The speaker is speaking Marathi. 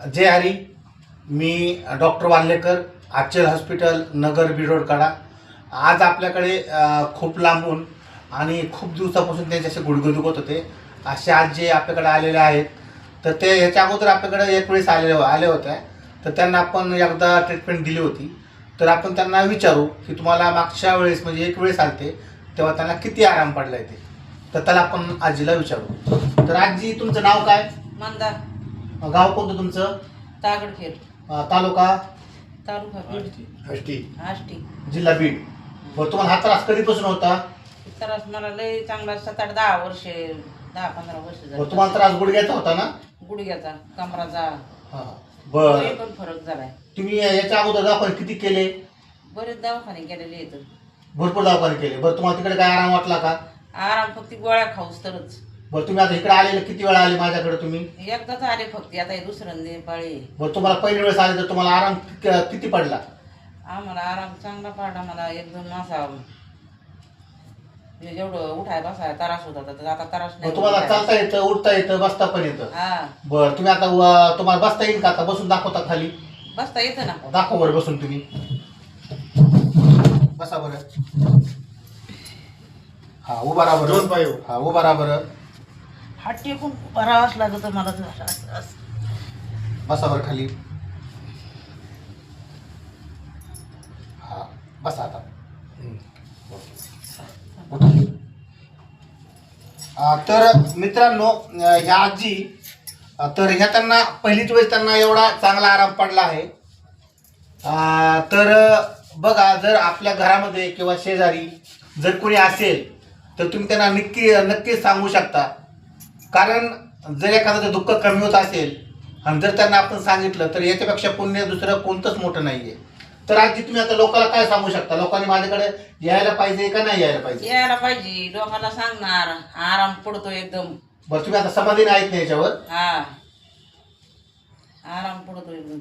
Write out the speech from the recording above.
जय हरी. मी डॉक्टर वाल्लेकर, आचल हॉस्पिटल, नगर बिरोडकडा. आज आपल्याकडे खूप लांबून आणि खूप दिवसापासून त्यांचे असे गुडघे दुखत होते असे आज जे आपल्याकडे आलेले आहेत. तर ते ह्याच्या अगोदर आपल्याकडे एक वेळेस आले होते. तर त्यांना आपण एकदा ट्रीटमेंट दिली होती. तर आपण त्यांना विचारू की तुम्हाला मागच्या वेळेस म्हणजे एक वेळेस आलते तेव्हा त्यांना किती आराम पडला आहे ते. तर त्याला आपण आजीला विचारू. तर आजी, तुमचं नाव काय? मंदा. गाव कोणतं तुमचं? तागडखेड. तालुका? तालुका बीड. आष्टी. जिल्हा बीड. बरं, तुम्हाला हा त्रास कधीपासून होता? त्रास मला लय चांगला 7-8-10 वर्ष 10-15 वर्ष झाली. तुम्हाला त्रास गुडघ्याचा होता ना? गुडघ्याचा, कमराचा. हा. बर, पण फरक झालाय. तुम्ही याच्या अगोदर दवाखाने किती केले? बरेच दवाखाने गेलेले आहेत. भरपूर दवाखाने केले. बरं, तुम्हाला तिकडे काय आराम वाटला का? आराम फक्त गोळ्या खाऊस तरच. बरं, तुम्ही आता इकडे आलेले किती वेळा आले माझ्याकडे तुम्ही? एकदाच आले फक्त, आता हे दुसऱ्यांदा पाळी. बरं, तुम्हाला पहिल्या वेळेस आले तर तुम्हाला आराम किती पडला? आम्हाला आराम चांगला पडला. मला 1-2 मासा जेवढं उठाय बसाय त्रास होता तर आता त्रास नाही. तुम्हाला चालता येतं, उठता येतं, बसता पण येतं? हा. बरं, तुम्ही आता तुम्हाला बसता येईल का? आता बसून दाखवता खाली? बसता येतं ना. दाखव बरं बसून तुम्ही. बसा बरं. हा, उभा राहा बरं. दोन पाय. हा, उभा राहा बरं. हात टेकून भरावाच लागत मला. बसा बरं खाली. हा, बसा आता. तर मित्रांनो, ह्या आजी तर ह्या त्यांना पहिलीच वेळेस त्यांना एवढा चांगला आराम पडला आहे. तर बघा, जर आपल्या घरामध्ये किंवा शेजारी जर कोणी असेल तर तुम्ही त्यांना नक्कीच सांगू शकता. कारण जर एखादं दुःख कमी होत असेल आणि जर त्यांना आपण सांगितलं तर याच्यापेक्षा पुण्य दुसरं कोणतंच मोठं नाही आहे. तर आजी, तुम्ही आता लोकांना काय सांगू शकता? लोकांनी माझ्याकडे यायला पाहिजे का नाही यायला पाहिजे? यायला पाहिजे. लोकांना सांगणार आराम पडतो एकदम. बरं, तुम्ही आता समाधी आहेत ना याच्यावर? हा, आराम पडतो एकदम.